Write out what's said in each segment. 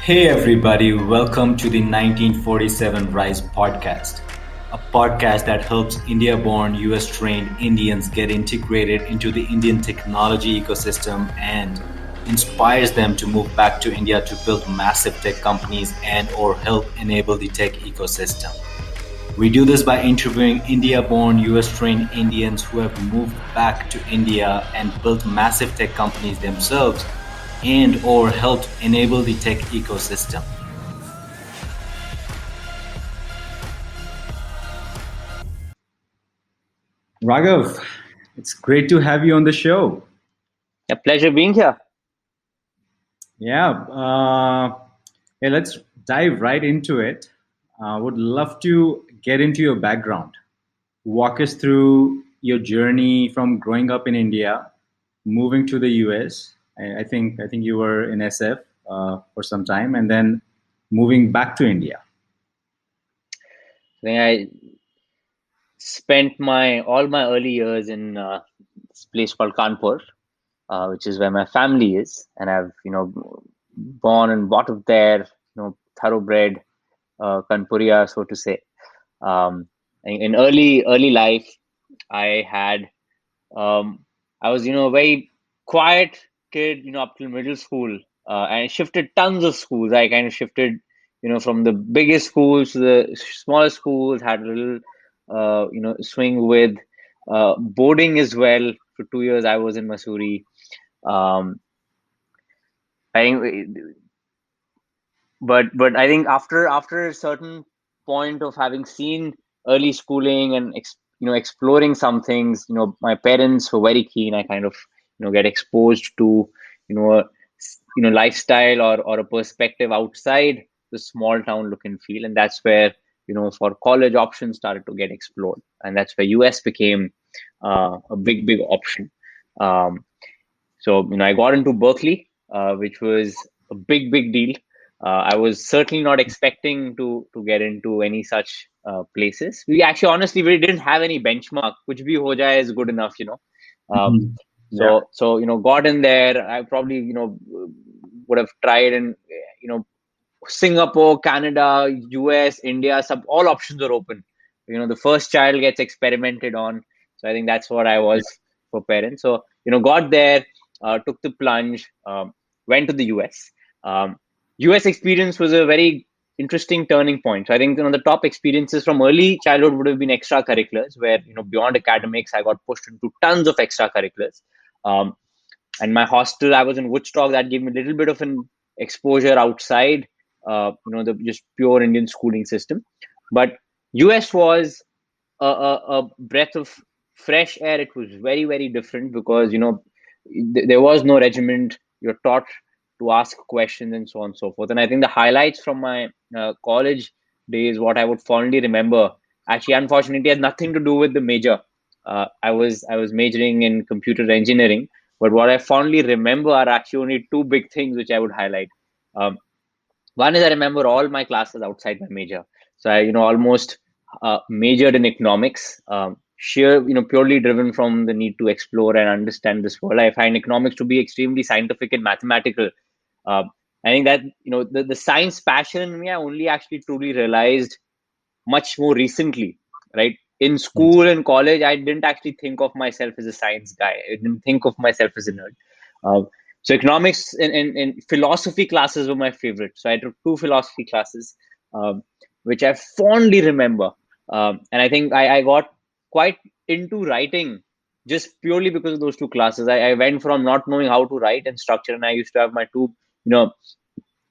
Hey everybody, welcome to the 1947 Rise podcast, a podcast that helps India-born, US-trained Indians get integrated into the Indian technology ecosystem and inspires them to move back to India to build massive tech companies and or help enable the tech ecosystem. We do this by interviewing India-born, US-trained Indians who have moved back to India and built massive tech companies themselves and or helped enable the tech ecosystem. Raghav, it's great to have you on the show. A pleasure being here. Yeah, hey, let's dive right into it. Would love to get into your background. Walk us through your journey from growing up in India, moving to the US. I think you were in SF for some time, and then moving back to India. I think I spent my all my early years in this place called Kanpur, which is where my family is, and I've born and brought up there, thoroughbred Kanpuria, so to say. In early life, I had I was a very quiet kid, up till middle school, and I shifted tons of schools. I kind of shifted, from the biggest schools to the smaller schools. Had a little, swing with boarding as well. For 2 years, I was in Missouri. Um, I think, but I think after a certain point of having seen early schooling and exploring some things, my parents were very keen. I kind of get exposed to a lifestyle or a perspective outside the small town look and feel, and that's where for college options started to get explored, and that's where US became a big option. um, so I got into Berkeley, which was a big deal. I was certainly not expecting to get into any such places. We actually, honestly, we didn't have any benchmark. Kuch bhi ho jaye is good enough. Um, Mhm. Yeah. so got in there. I probably would have tried and Singapore, Canada, US, India. All options are open. The first child gets experimented on. So I think that's what I Yeah. was for parents. So got there, took the plunge, went to the US. US experience was a very interesting turning point. So I think the top experiences from early childhood would have been extracurriculars, where beyond academics, I got pushed into tons of extracurriculars. Um, and my hostel, I was in Woodstock. That gave me a little bit of an exposure outside, the just pure Indian schooling system. But US was a breath of fresh air. It was very different because there was no regiment. You're taught to ask questions and so on and so forth. And I think the highlights from my college days, what I would fondly remember, actually, unfortunately, had nothing to do with the major. I was majoring in computer engineering, but what I fondly remember are actually only two big things which I would highlight. Um, One is I remember all my classes outside my major. So I, almost majored in economics, purely driven from the need to explore and understand this world. I find economics to be extremely scientific and mathematical. Um, I think that, the science passion in me, I only actually truly realized much more recently, right? In school and college, I didn't actually think of myself as a science guy. I didn't think of myself as a nerd. So economics and philosophy classes were my favorite. So I took two philosophy classes, which I fondly remember. And I think I got quite into writing just purely because of those two classes. I went from not knowing how to write and structure, and I used to have my two,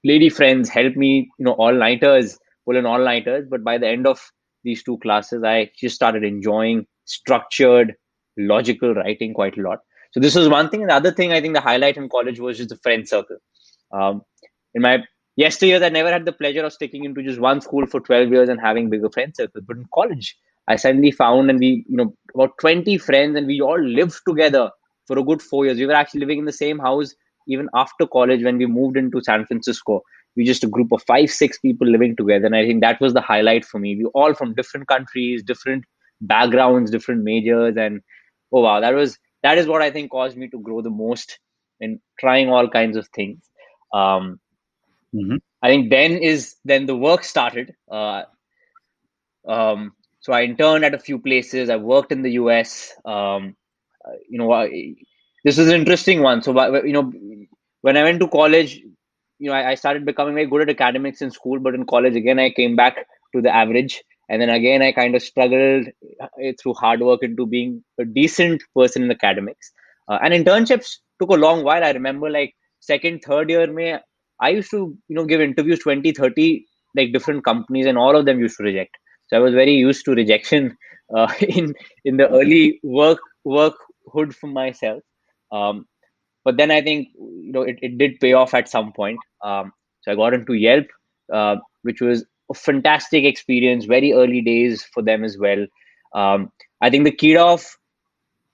lady friends help me, pull in all nighters. But by the end of these two classes, I just started enjoying structured, logical writing quite a lot. So this was one thing. And the other thing, I think the highlight in college was just the friend circle. Um, in my yesteryears, I never had the pleasure of sticking into just one school for 12 years and having bigger friend circles. But in college, I suddenly found, and we, about 20 friends, and we all lived together for a good 4 years. We were actually living in the same house even after college when we moved into San Francisco. We just a group of 5, 6 people living together, and I think that was the highlight for me. We all from different countries, different backgrounds, different majors, and oh wow, that is what I think caused me to grow the most in trying all kinds of things. Um, Mhm. I think then the work started. So I interned at a few places. I worked in the US. You know, this was an interesting one. So, when I went to college, I started becoming very good at academics in school, but in college, again, I came back to the average. And then again, I kind of struggled through hard work into being a decent person in academics. And internships took a long while. I remember like second, third year, I used to, give interviews 20, 30, like different companies, and all of them used to reject. So I was very used to rejection in the early workhood for myself. Um, but then I think it did pay off at some point. So I got into Yelp, which was a fantastic experience. Very early days for them as well. I think the key of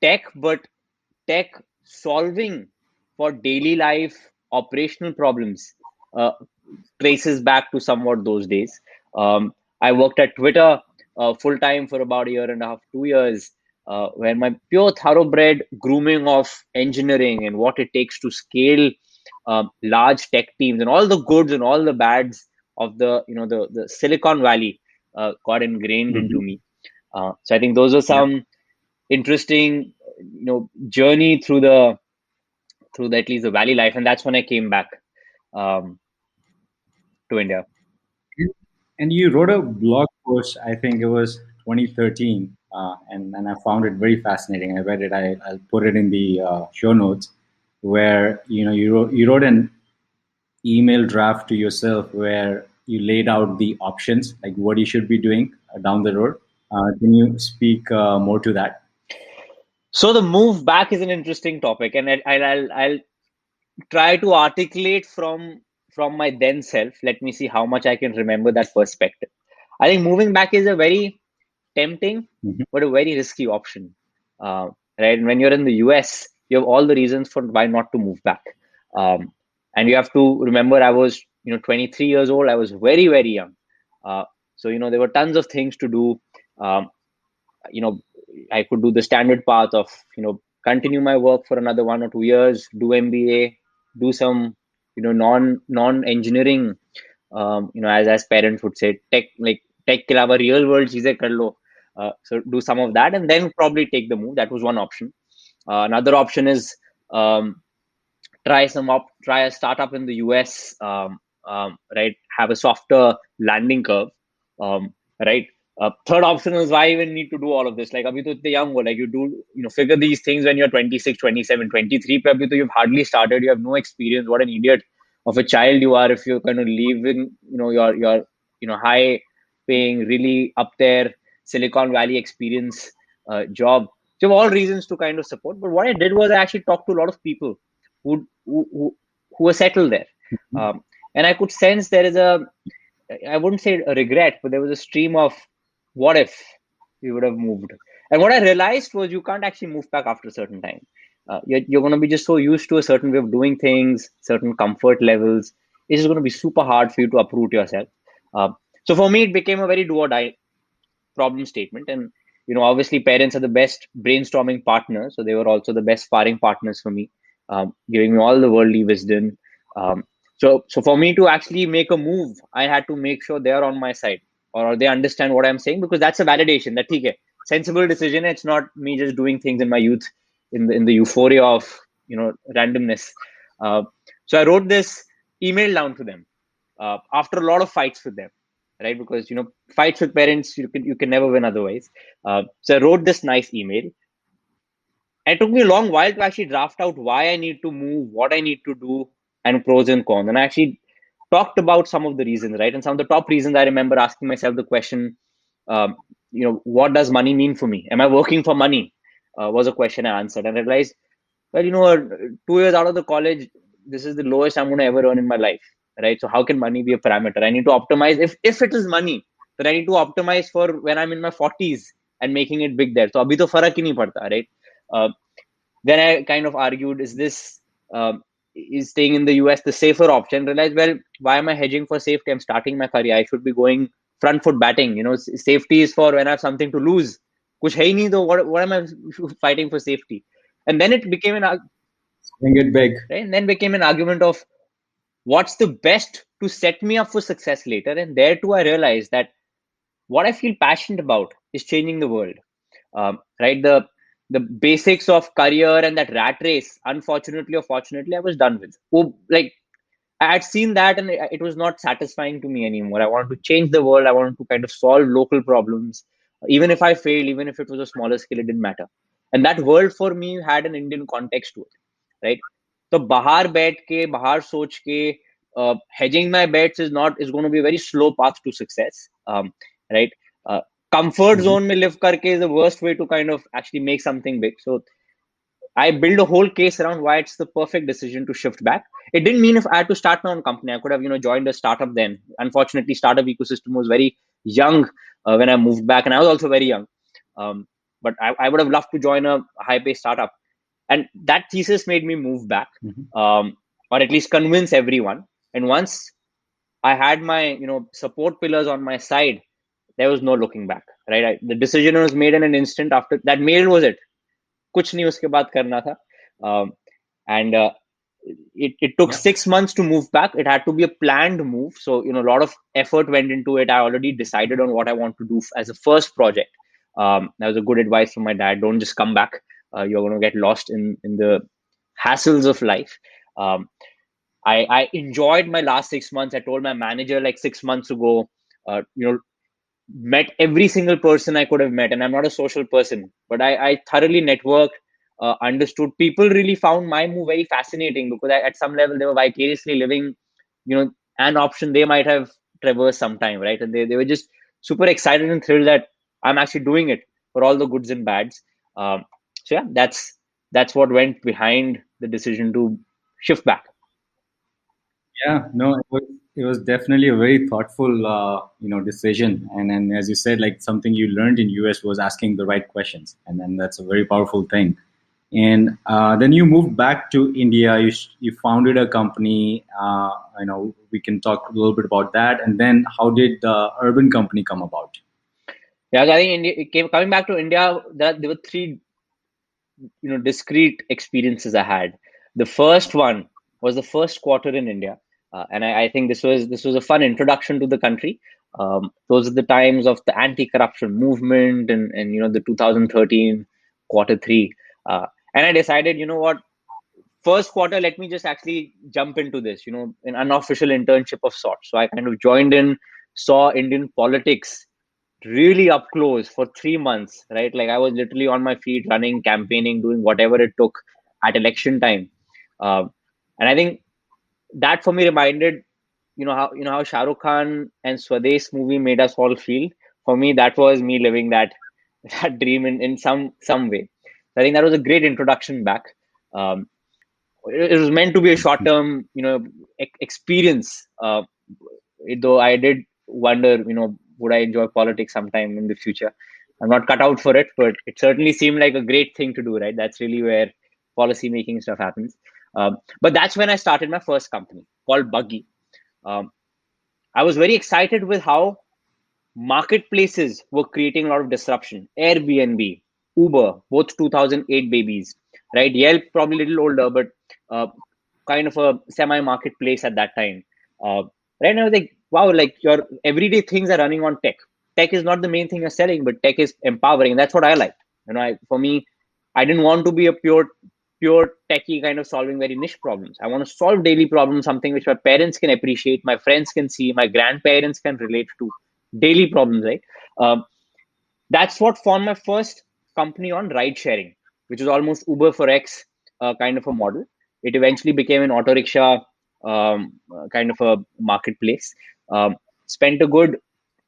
tech, but tech solving for daily life operational problems uh, traces back to somewhat those days. I worked at Twitter full time for about a year and a half, 2 years, where my pure thoroughbred grooming of engineering and what it takes to scale large tech teams and all the goods and all the bads of the Silicon Valley got ingrained into Mhm. me. So I think those are Yeah. some interesting journey through at least the valley life, and that's when I came back um, to India. And you wrote a blog post, I think it was 2013, and I found it very fascinating. I read it. I'll put it in the show notes, where you wrote an email draft to yourself where you laid out the options, like what you should be doing down the road. Can you speak more to that? So the move back is an interesting topic, and I'll try to articulate from my then self. Let me see how much I can remember that perspective. I think moving back is a very tempting Mhm. but a very risky option. Uh, right? And when you're in the US, you have all the reasons for why not to move back. Um, and you have to remember, I was 23 years old. I was very very young. Uh, so there were tons of things to do. Um, you know I could do the standard path of continue my work for another 1 or 2 years, do MBA, do some non engineering, as parents would say, tech, like tech ke alawa real world cheeze kar lo. So do some of that and then probably take the move. That was one option. Another option is um, try a startup in the US, right? Have a softer landing curve, right? Third option is why even need to do all of this. Like, abhi to itne young ho, like you do, figure these things when you're 26, 27, 23. Pe abhi to you've hardly started. You have no experience. What an idiot of a child you are if you're kind of leaving, your high paying, really up there Silicon Valley experience job. So, all reasons to kind of support. But what I did was I actually talked to a lot of people who were settled there. Um, and I could sense there is I wouldn't say a regret, but there was a stream of what if we would have moved. And what I realized was you can't actually move back after a certain time. You're going to be just so used to a certain way of doing things, certain comfort levels. It's just going to be super hard for you to uproot yourself. Uh, so for me, it became a very do or die problem statement. And obviously parents are the best brainstorming partners, so they were also the best sparring partners for me, giving me all the worldly wisdom. Um, so for me to actually make a move, I had to make sure they are on my side, or they understand what I'm saying, because that's a validation that okay, sensible decision. It's not me just doing things in my youth, in the euphoria of randomness. Uh, so I wrote this email down to them after a lot of fights with them, right? Because fights with parents, you can never win otherwise. So I wrote this nice email. And it took me a long while to actually draft out why I need to move, what I need to do, and pros and cons. And I actually talked about some of the reasons, right? And some of the top reasons, I remember asking myself the question, um, what does money mean for me? Am I working for money? Was a question I answered, and I realized, well, 2 years out of the college, this is the lowest I'm going to ever earn in my life, right? So how can money be a parameter? I need to optimize. If it is money, then I need to optimize for when I'm in my 40s and making it big there. So abhi to farak hi nahi padta, right? Uh, then I kind of argued, is staying in the US the safer option? Realized, well, why am I hedging for safety? I'm starting my career. I should be going front foot batting. Safety is for when I have something to lose. Kuch hai nahi though. What am I fighting for safety? And then it became an Bring it big. right? And then became an argument of what's the best to set me up for success later. And there too, I realized that what I feel passionate about is changing the world. Right, the basics of career and that rat race, unfortunately or fortunately, I was done with. Oh, like I had seen that, and it was not satisfying to me anymore. I wanted to change the world. I wanted to kind of solve local problems, even if I failed, even if it was a smaller scale, it didn't matter. And that world for me had an Indian context to it, right? So bahar बैठ के bahar सोच के hedging my bets is going to be a very slow path to success, right? Uh, Comfort Mhm. zone में live करके is the worst way to kind of actually make something big. So I built a whole case around why it's the perfect decision to shift back. It didn't mean if I had to start my own company, I could have, joined a startup then. Unfortunately, startup ecosystem was very young when I moved back, and I was also very young. But I would have loved to join a high-paced startup, and that thesis made me move back, Mhm. or at least convince everyone. And once I had my, support pillars on my side, there was no looking back. Right, the decision was made in an instant. After that, mail was it. कुछ नहीं उसके बाद करना था. And it took Yeah. 6 months to move back. It had to be a planned move. So, a lot of effort went into it. I already decided on what I want to do as a first project. That was a good advice from my dad. Don't just come back. You're going to get lost in the hassles of life. Um, I enjoyed my last 6 months. I told my manager like 6 months ago, met every single person I could have met. And I'm not a social person, but I thoroughly networked, understood. People really found my move very fascinating because at some level they were vicariously living, an option they might have traversed sometime, right? And they were just super excited and thrilled that I'm actually doing it for all the goods and bads. Um, so yeah, that's what went behind the decision to shift back. Yeah, no, it was definitely a very thoughtful, decision. And as you said, like something you learned in US was asking the right questions, and then that's a very powerful thing. And then you moved back to India. You founded a company. We can talk a little bit about that. And then how did the urban company come about? Yeah, I think coming back to India, there were three discrete experiences I had. The first one was the first quarter in India, and I think this was a fun introduction to the country. Those are the times of the anti-corruption movement, and the 2013 quarter three. And I decided, what, first quarter, let me just actually jump into this, an unofficial internship of sorts. So I kind of joined in, saw Indian politics really up close for 3 months, right? Like I was literally on my feet, running, campaigning, doing whatever it took at election time. Um, and I think that for me reminded, how Shah Rukh Khan and Swades movie made us all feel. For me, that was me living that that dream in some way. So I think that was a great introduction back. Um, it was meant to be a short term, experience. Though I did wonder, would I enjoy politics sometime in the future? I'm not cut out for it, but it certainly seemed like a great thing to do, right? That's really where policy making stuff happens. But that's when I started my first company called Buggi. Um, I was very excited with how marketplaces were creating a lot of disruption. Airbnb, Uber, both 2008 babies, right? Yelp, probably a little older, but uh, kind of a semi marketplace at that time. Uh, right now, like, wow, like your everyday things are running on tech. Tech is not the main thing you're selling, but tech is empowering. And that's what I like. For me, I didn't want to be a pure techie kind of solving very niche problems. I want to solve daily problems, something which my parents can appreciate, my friends can see, my grandparents can relate to. Daily problems, right? Um, that's what formed my first company on ride sharing, which is almost Uber for X kind of a model. It eventually became an auto rickshaw kind of a marketplace. Spent a good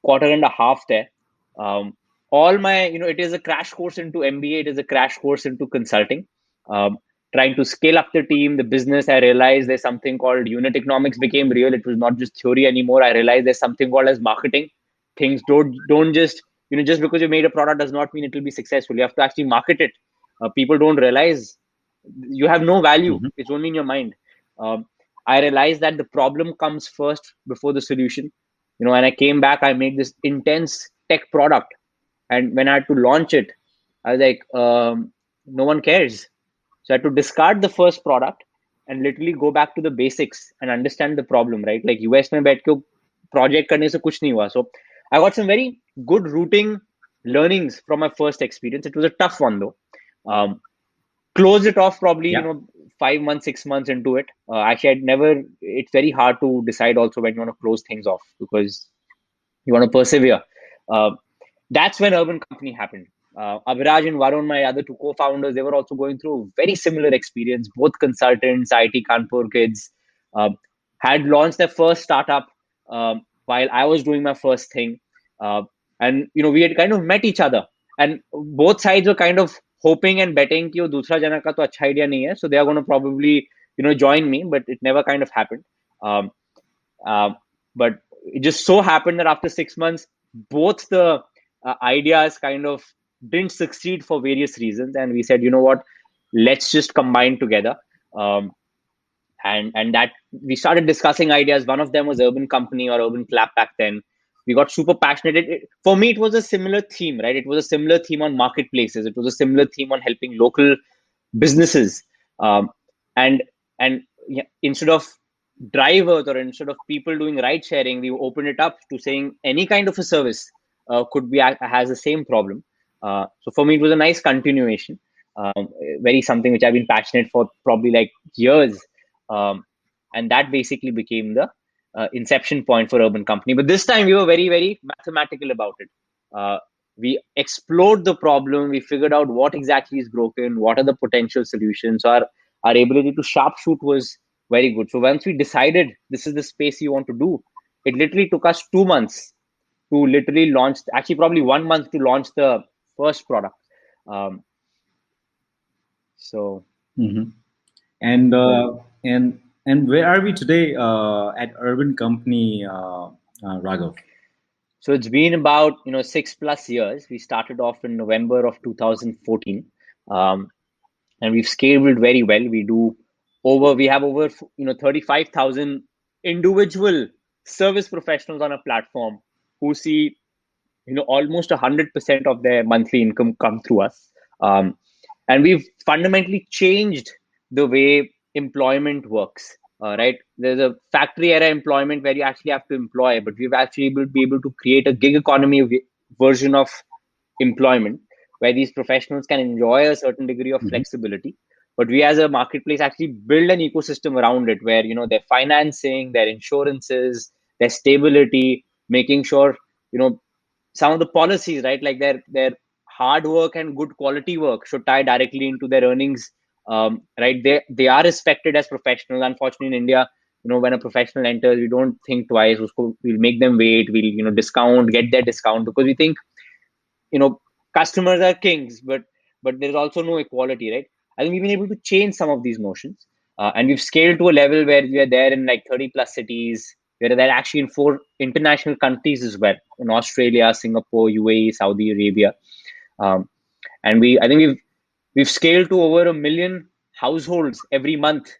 quarter and a half there. Um, all my, it is a crash course into MBA. It is a crash course into consulting. Um, Trying to scale up the team, the business. I realized there's something called unit economics became real. It was not just theory anymore. I realized there's something called as marketing. Things don't just, just because you made a product does not mean it will be successful. You have to actually market it. People don't realize you have no value. Mhm. It's only in your mind. Um, I realized that the problem comes first before the solution. When I came back, I made this intense tech product, and when I had to launch it, I was like, no one cares. So I had to discard the first product and literally go back to the basics and understand the problem, right? Like US में बैठ के project करने से कुछ नहीं हुआ. So I got some very good routing learnings from my first experience. It was a tough one though. Closed it off probably, Yeah. 5 months, 6 months into it. Actually, I'd never. It's very hard to decide also when you want to close things off because you want to persevere. Uh, that's when Urban Company happened. Abhiraj and Varun, my other two co-founders, they were also going through a very similar experience. Both consultants, IT Kanpur kids, um, had launched their first startup while I was doing my first thing, uh, and we had kind of met each other, and both sides were kind of hoping and betting कि वो दूसरा जना का तो अच्छा idea नहीं है, so they are going to probably join me, but it never kind of happened. Um, um, but it just so happened that after 6 months, both the ideas kind of didn't succeed for various reasons, and we said, you know what, let's just combine together. And that we started discussing ideas. One of them was Urban Company or Urban Clap back then. We got super passionate. For me, it was a similar theme, right? It was a similar theme on marketplaces. It was a similar theme on helping local businesses. Um, and and yeah, instead of drivers or instead of people doing ride sharing, we opened it up to saying any kind of a service could be has the same problem. So for me, it was a nice continuation. Very something which I've been passionate for probably like years, and that basically became the inception point for Urban Company. But this time we were very very mathematical about it. We explored the problem. We figured out what exactly is broken, what are the potential solutions. So our ability to sharpshoot was very good. So once we decided this is the space you want to do, it literally took us 2 months to literally launch. Actually, probably 1 month to launch the first product. Um, so Hmm. And so and where are we today at Urban Company, Raghav? so it's been about 6+ years. We started off in November of 2014. Um, and we've scaled it very well. We have over 35,000 individual service professionals on a platform who see almost 100% of their monthly income come through us. um, and we've fundamentally changed the way employment works. Right, there's a factory era employment where you actually have to employ, but we've actually be able to create a gig economy version of employment where these professionals can enjoy a certain degree of Hmm. flexibility, but we as a marketplace actually build an ecosystem around it where their financing, their insurances, their stability, making sure some of the policies, right, like their hard work and good quality work should tie directly into their earnings. Right, they are respected as professionals. Unfortunately, in India, when a professional enters, we don't think twice. We'll make them wait. We'll discount, get their discount because we think you know customers are kings, but there's also no equality, right? I think we've been able to change some of these notions, and we've scaled to a level where we are there in like 30 plus cities. We're there actually in 4 international countries as well, in Australia, Singapore, UAE, Saudi Arabia. Um, and I think we've scaled to over 1 million households every month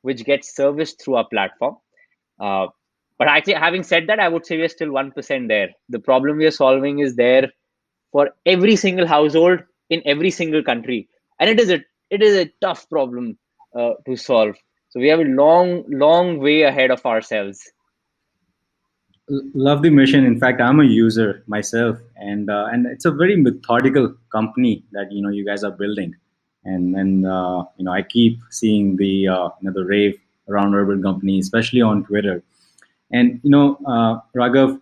which get serviced through our platform. uh, but actually, having said that, I would say we're still 1% there. The problem we are solving is there for every single household in every single country, and it is a tough problem to solve. So we have a long way ahead of ourselves. Love the mission. In fact, I'm a user myself, and it's a very methodical company that you guys are building, and I keep seeing the rave around Urban Company, especially on Twitter. And Raghav,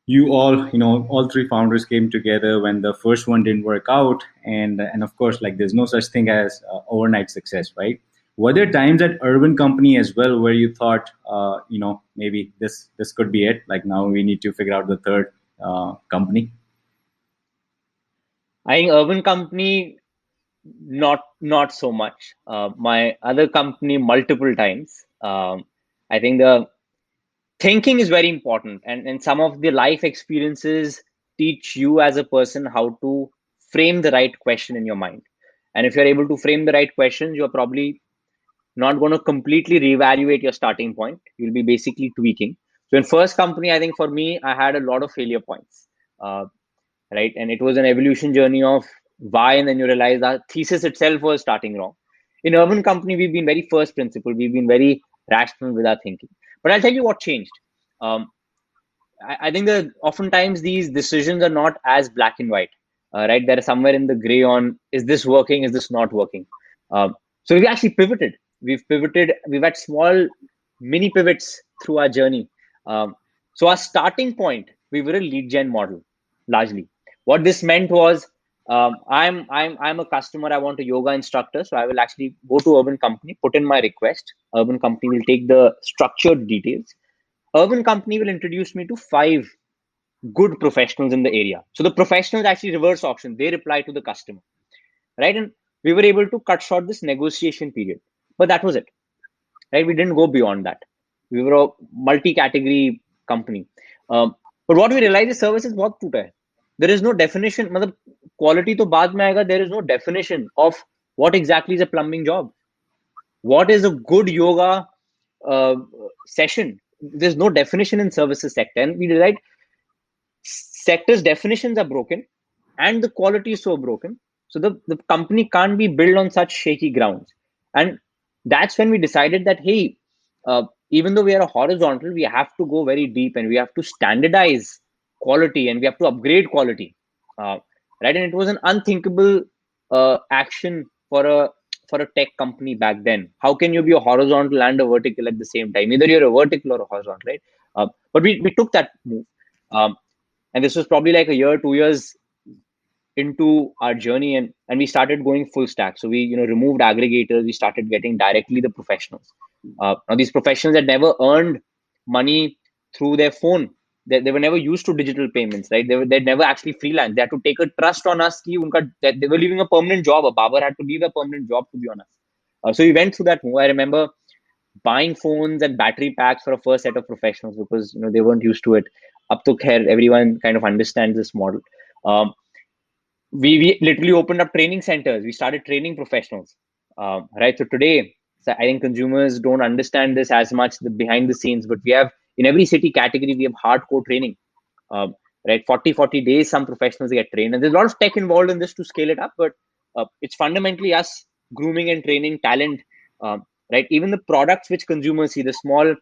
all three founders came together when the first one didn't work out, and of course, like there's no such thing as overnight success, right? Were there times at Urban Company as well where you thought, maybe this could be it? Like now we need to figure out the third company. I think Urban Company, not so much. My other company, multiple times. I think the thinking is very important, and some of the life experiences teach you as a person how to frame the right question in your mind. And if you're able to frame the right questions, you're probably not going to completely reevaluate your starting point. You'll be basically tweaking. So in first company, I think for me, I had a lot of failure points. uh, right, and it was an evolution journey of why, and then you realize that thesis itself was starting wrong. In urban company, we've been very first principle. We've been very rational with our thinking. But I'll tell you what changed. Um, I think that oftentimes these decisions are not as black and white, right? They're somewhere in the gray on, is this working? Is this not working? Um, so we've actually pivoted. We've pivoted. We've had small mini pivots through our journey. Um, so our starting point, we were a lead gen model largely. What this meant was, I'm a customer. I want a yoga instructor, so I will actually go to urban company, put in my request. Urban company will take the structured details. Urban company will introduce me to five good professionals in the area. So the professionals actually reverse auction. They reply to the customer, right? And we were able to cut short this negotiation period. But that was it, right? We didn't go beyond that. We were a multi-category company. But what we realized is services बहुत टूटा है. There is no definition. मतलब quality तो बाद में आएगा. There is no definition of what exactly is a plumbing job. What is a good yoga uh, session? There's no definition in services sector, and we realized sectors definitions are broken and the quality is so broken, so the company can't be built on such shaky grounds. And that's when we decided that, hey, even though we are a horizontal, we have to go very deep and we have to standardize quality and we have to upgrade quality, uh, right? And it was an unthinkable action for a tech company back then. How can you be a horizontal and a vertical at the same time? Either you're a vertical or a horizontal, right? But we took that move. Um, and this was probably like a year, 2 years into our journey, and we started going full stack. So we removed aggregators. We started getting directly the professionals. Now these professionals had never earned money through their phone. They were never used to digital payments, right? They'd never actually freelance. They had to take a trust on us that they were leaving a permanent job. A barber had to leave a permanent job to be on us. So we went through that move. I remember buying phones and battery packs for a first set of professionals because they weren't used to it. Up to care, everyone kind of understands this model. Um, we literally opened up training centers. We started training professionals, right? So today, so I think consumers don't understand this as much the behind the scenes, but we have in every city category we have hardcore training, um, right? 40 days some professionals get trained, and there's a lot of tech involved in this to scale it up, but it's fundamentally us grooming and training talent, right? Even the products which consumers see, the small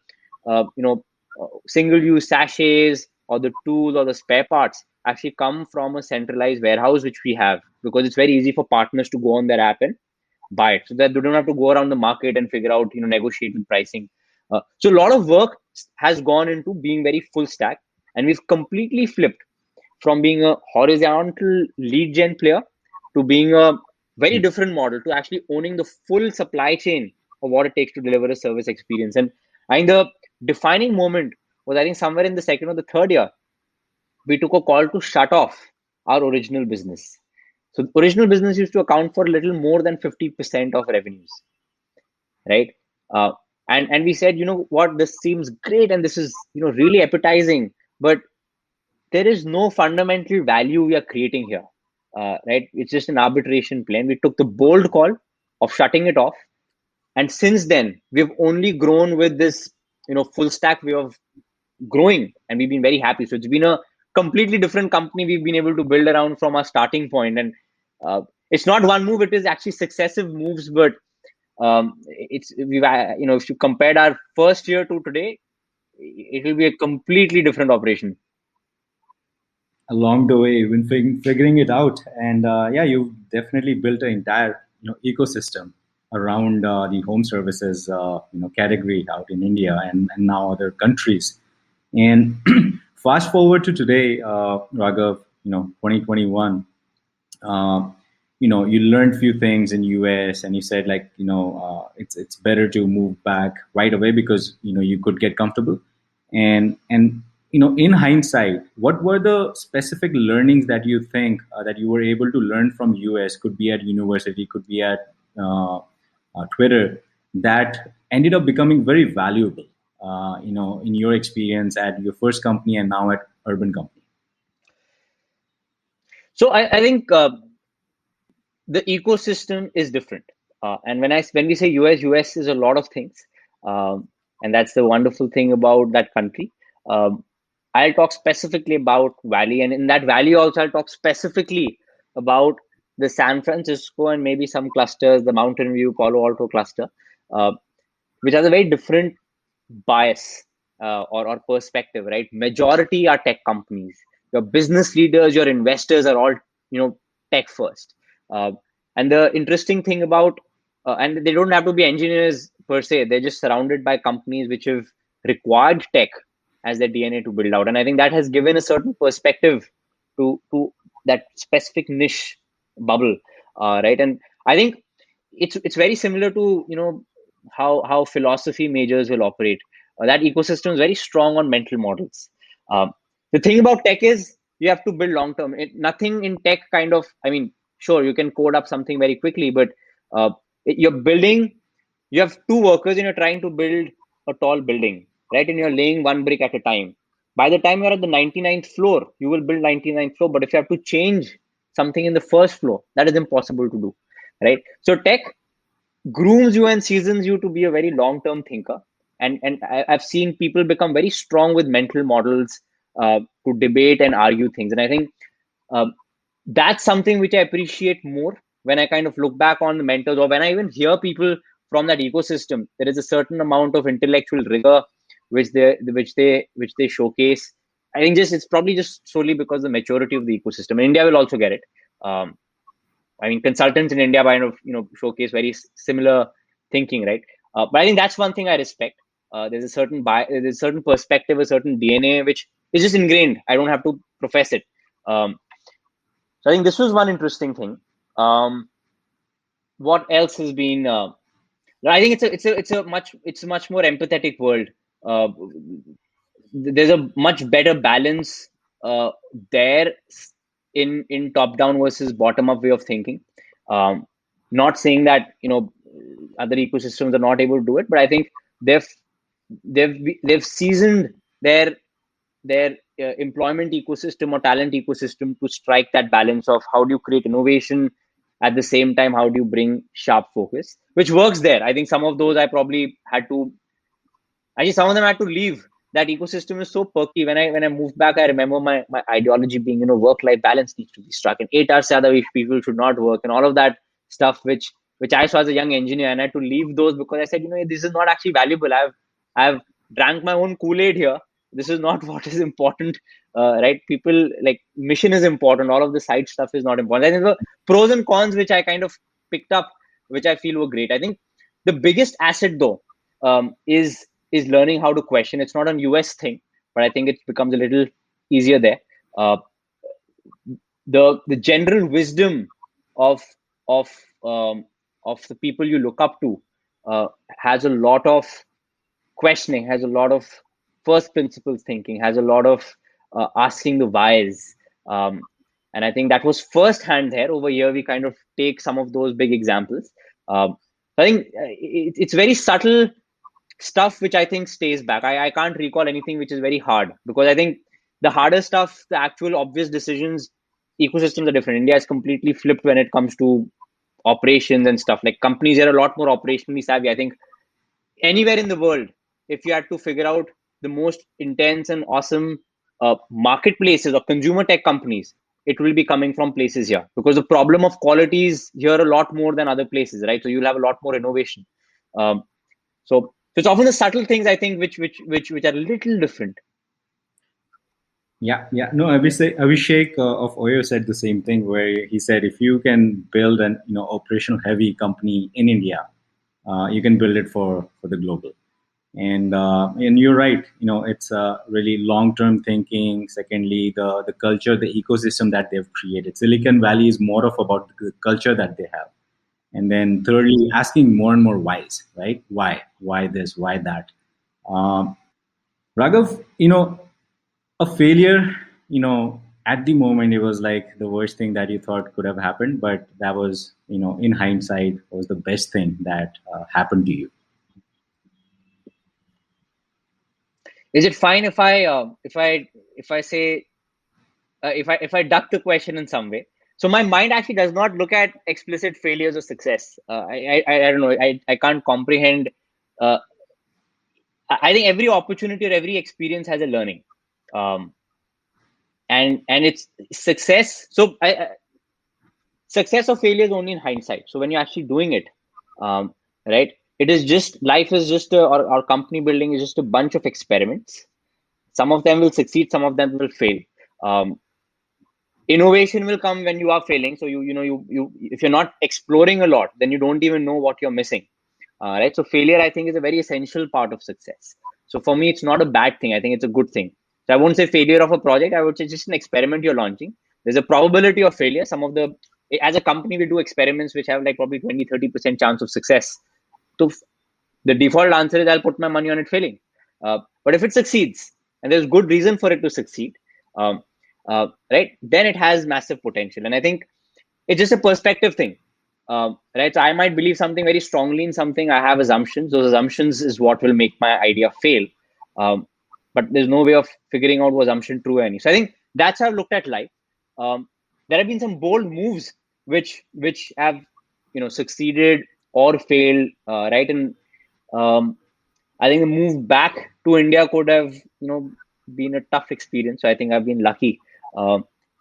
uh, you know single use sachets or the tools or the spare parts actually come from a centralized warehouse which we have, because it's very easy for partners to go on their app and buy it, so that they don't have to go around the market and figure out negotiated pricing. So a lot of work has gone into being very full stack, and we've completely flipped from being a horizontal lead gen player to being a very different model to actually owning the full supply chain of what it takes to deliver a service experience. And I think the defining moment was, I think, somewhere in the second or the third year, we took a call to shut off our original business. So original business used to account for a little more than 50% of revenues, right? Uh, and we said, what, this seems great and this is really appetizing, but there is no fundamental value we are creating here, right? It's just an arbitration plan. We took the bold call of shutting it off, and since then we've only grown with this full stack way of growing, and we've been very happy. So it's been a completely different company we've been able to build around from our starting point. And it's not one move, it is actually successive moves. But it's we've if you compared our first year to today, it will be a completely different operation. Along the way you've been figuring it out, and yeah, you've definitely built an entire ecosystem around the home services category out in India and now other countries. And fast forward to today, Raghav, 2021. uh, you learned few things in US, and you said, like, it's better to move back right away because you could get comfortable. And in hindsight, what were the specific learnings that you think that you were able to learn from US? Could be at university, could be at Twitter, that ended up becoming very valuable, in your experience at your first company and now at Urban Company. So I think the ecosystem is different. And when we say US is a lot of things, and that's the wonderful thing about that country. Um, I'll talk specifically about Valley, and in that Valley also I'll talk specifically about the San Francisco and maybe some clusters, the Mountain View, Palo Alto cluster, uh, which has a very different bias or perspective, right? Majority are tech companies. Your business leaders, your investors are all, tech first. Uh, and the interesting thing about, and they don't have to be engineers per se, they're just surrounded by companies which have required tech as their DNA to build out. And I think that has given a certain perspective to that specific niche bubble, right? And I think it's very similar to how philosophy majors will operate. That ecosystem is very strong on mental models. Um, the thing about tech is you have to build long term. Nothing in tech kind of, I mean, sure, you can code up something very quickly, but uh, you're building, you have two workers and you're trying to build a tall building, right? And you're laying one brick at a time. By the time you're at the 99th floor, you will build 99th floor. But if you have to change something in the first floor, that is impossible to do, right? So tech grooms you and seasons you to be a very long term thinker. And I've seen people become very strong with mental models to debate and argue things. And I think um, that's something which I appreciate more when I kind of look back on the mentors, or when I even hear people from that ecosystem. There is a certain amount of intellectual rigor which they showcase. I think just it's probably just solely because the maturity of the ecosystem. And India will also get it. Um, I mean, consultants in India kind of showcase very similar thinking, right? But I think that's one thing I respect. There's a certain perspective, a certain DNA which is just ingrained. I don't have to profess it. Um, so I think this was one interesting thing. What else has been? I think it's a much more empathetic world. Uh, there's a much better balance there in top down versus bottom up way of thinking. Um, Not saying that other ecosystems are not able to do it, but I think they've they've seasoned their employment ecosystem or talent ecosystem to strike that balance of how do you create innovation at the same time, how do you bring sharp focus, which works there. I think some of those I probably had to, actually some of them had to leave. That ecosystem is so perky. When I moved back, I remember my ideology being, work life balance needs to be struck, and 8 hours other people should not work, and all of that stuff which I saw as a young engineer, and I had to leave those because I said, this is not actually valuable. I've drank my own Kool-Aid here. This is not what is important, right? People like mission is important. All of the side stuff is not important. I think the pros and cons which I kind of picked up, which I feel were great. I think the biggest asset though is learning how to question. It's not a US thing, but I think it becomes a little easier there. Uh, the general wisdom of of um, of the people you look up to has a lot of questioning, has a lot of first principles thinking, has a lot of asking the whys. And I think that was first hand there. Over here, we kind of take some of those big examples. I think it's very subtle stuff which I think stays back. I can't recall anything which is very hard, because I think the harder stuff, the actual obvious decisions, ecosystems are different. India is completely flipped when it comes to operations and stuff. Like companies are a lot more operationally savvy. I think anywhere in the world, if you had to figure out the most intense and awesome marketplaces or consumer tech companies, it will be coming from places here, because the problem of quality is here a lot more than other places, right? So you'll have a lot more innovation. So it's often the subtle things, I think, which are a little different. Yeah, yeah. No, Abhishek of Oyo said the same thing, where he said if you can build an operational heavy company in India, you can build it for the global. And you're right. It's really long term thinking. Secondly, the culture, the ecosystem that they've created. Silicon Valley is more of about the culture that they have. And then thirdly, asking more and more whys, right? Why this? Why that? Um, Raghav, a failure, at the moment, it was like the worst thing that you thought could have happened, but that was, in hindsight, was the best thing that happened to you. Is it fine if I say if I duck the question in some way? So my mind actually does not look at explicit failures or success. I don't know. I can't comprehend. Uh, I think every opportunity or every experience has a learning, um, and it's success. So success or failure is only in hindsight. So when you're actually doing it, um, right, it is just life is just or company building is just a bunch of experiments. Some of them will succeed, some of them will fail. Um, Innovation will come when you are failing. So you if you're not exploring a lot, then you don't even know what you're missing. Right. So failure, I think, is a very essential part of success. So for me, it's not a bad thing. I think it's a good thing. So I won't say failure of a project. I would say just an experiment you're launching. There's a probability of failure. Some of the As a company, we do experiments which have like probably 20-30% chance of success. So the default answer is I'll put my money on it failing. But if it succeeds, and there's good reason for it to succeed, um, right, then it has massive potential. And I think it's just a perspective thing, right? So I might believe something very strongly in something. I have assumptions. Those assumptions is what will make my idea fail. Um, but there's no way of figuring out was assumption true or any. So I think that's how I've looked at life. There have been some bold moves which have succeeded or failed, right? And um, I think the move back to India could have, been a tough experience. So I think I've been lucky.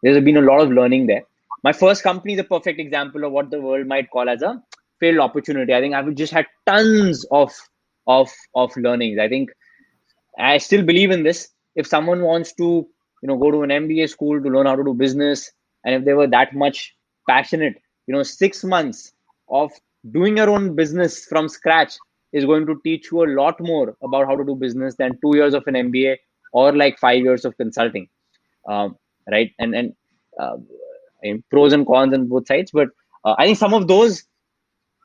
There's been a lot of learning there. My first company is a perfect example of what the world might call as a failed opportunity. I think I've just had tons of learnings. I think I still believe in this. If someone wants to, go to an MBA school to learn how to do business, and if they were that much passionate, 6 months of doing your own business from scratch is going to teach you a lot more about how to do business than 2 years of an MBA or like 5 years of consulting, um, right? Uh, and pros and cons on both sides, but I think some of those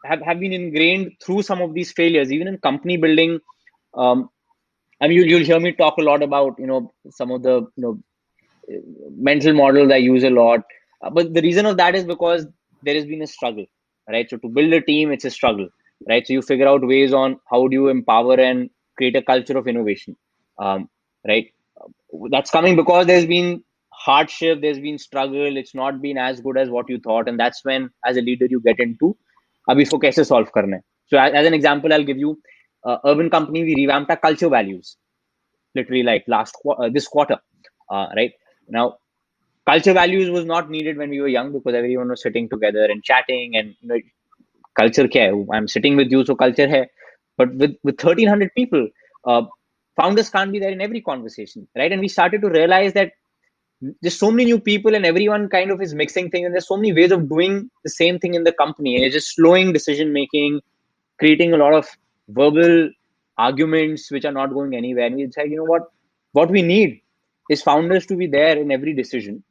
have been ingrained through some of these failures, even in company building. Um, I mean, you'll hear me talk a lot about some of the mental models I use a lot, but the reason of that is because there has been a struggle, right? So to build a team, it's a struggle, right? So you figure out ways on how do you empower and create a culture of innovation, um, right? That's coming because there's been hardship, there's been struggle. It's not been as good as what you thought, and that's when, as a leader, you get into अब इसको कैसे solve करना है. So as an example, I'll give you urban company. We revamped our culture values literally like this quarter, right now. Culture values was not needed when we were young because everyone was sitting together and chatting, and culture kya hai? I'm sitting with you, so culture hai. But with 1,300 people, uh, founders can't be there in every conversation, right? And we started to realize that there's so many new people and everyone kind of is mixing things, and there's so many ways of doing the same thing in the company, and it's just slowing decision making, creating a lot of verbal arguments which are not going anywhere. And we said, what we need is founders to be there in every decision.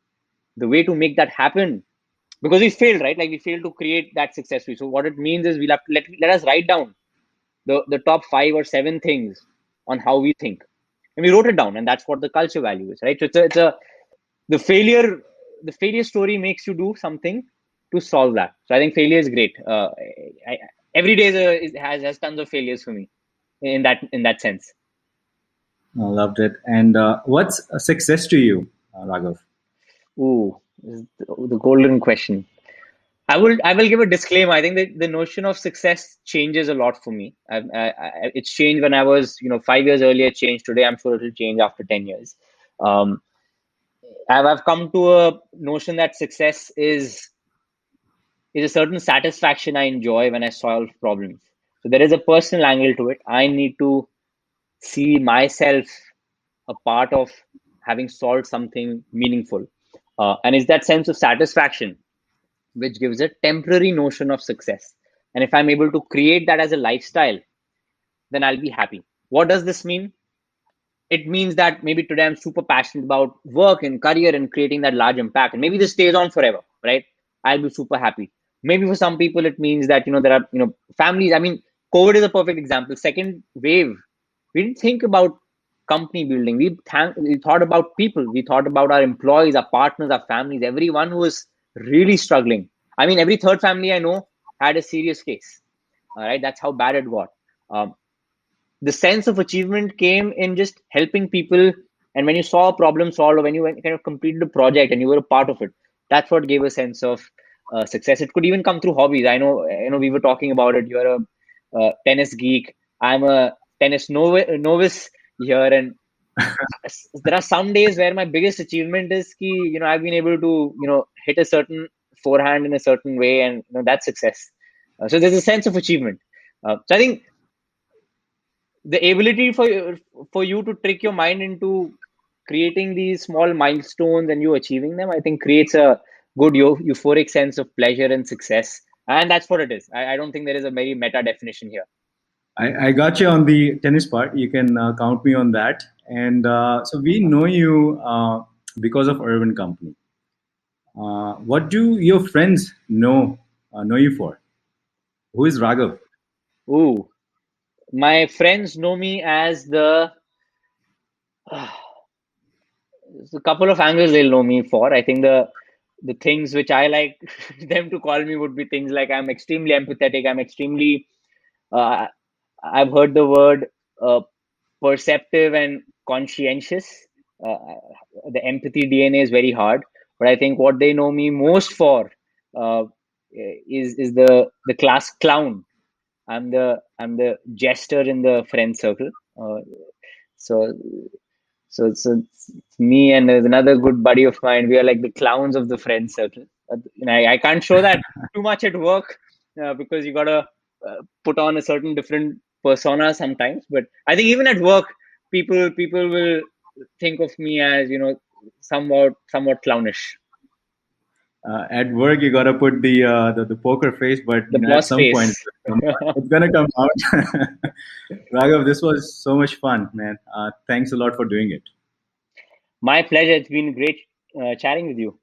The way to make that happen, because we failed, right? Like we failed to create that successfully. So what it means is we'll have to let us write down the top 5 or 7 things on how we think, and we wrote it down, and that's what the culture value is, right? So it's a the failure the failure story makes you do something to solve that. So I think failure is great. Every day has tons of failures for me in that sense. I loved it. And what's a success to you, Raghav? Ooh, this is the golden question. I will give a disclaimer. I think that the notion of success changes a lot for me. It's changed when I was 5 years earlier. It changed today. I'm sure it'll change after 10 years. Um, I've come to a notion that success is a certain satisfaction I enjoy when I solve problems. So there is a personal angle to it. I need to see myself a part of having solved something meaningful. And it's that sense of satisfaction which gives a temporary notion of success. And if I'm able to create that as a lifestyle, then I'll be happy. What does this mean? It means that maybe today I'm super passionate about work and career and creating that large impact. And maybe this stays on forever, right? I'll be super happy. Maybe for some people, it means that, there are, families. I mean, COVID is a perfect example. Second wave, we didn't think about company building. We thought about people. We thought about our employees, our partners, our families, everyone who was really struggling. I mean, every third family I know had a serious case. All right. That's how bad it got. Um, the sense of achievement came in just helping people, and when you saw a problem solved, or when you kind of completed a project and you were a part of it, that's what gave a sense of success. It could even come through hobbies. I know we were talking about it. You're a tennis geek. I'm a tennis novice here, and there are some days where my biggest achievement is ki, I've been able to hit a certain forehand in a certain way, and that's success. So there's a sense of achievement. So I think the ability for you to trick your mind into creating these small milestones and you achieving them, I think creates a good euphoric sense of pleasure and success. And that's what it is. I don't think there is a very meta definition here. I got you on the tennis part. You can count me on that. And so we know you because of Urban Company. What do your friends know you for? Who is Raghav? Ooh, my friends know me as there's a couple of angles they'll know me for. I think the things which I like them to call me would be things like I'm extremely empathetic. I'm extremely uh, I've heard the word uh, perceptive and conscientious. Uh, the empathy DNA is very hard, but I think what they know me most for uh, is the class clown. I'm the jester in the friend circle. So so it's me and there's another good buddy of mine. We are like the clowns of the friend circle. I can't show that too much at work because you gotta put on a certain different persona sometimes. But I think even at work, people will think of me as somewhat clownish, At work, you gotta put the poker face, but the at boss some point, face. it's gonna come out. Raghav, this was so much fun, man. Thanks a lot for doing it. My pleasure. It's been great chatting with you.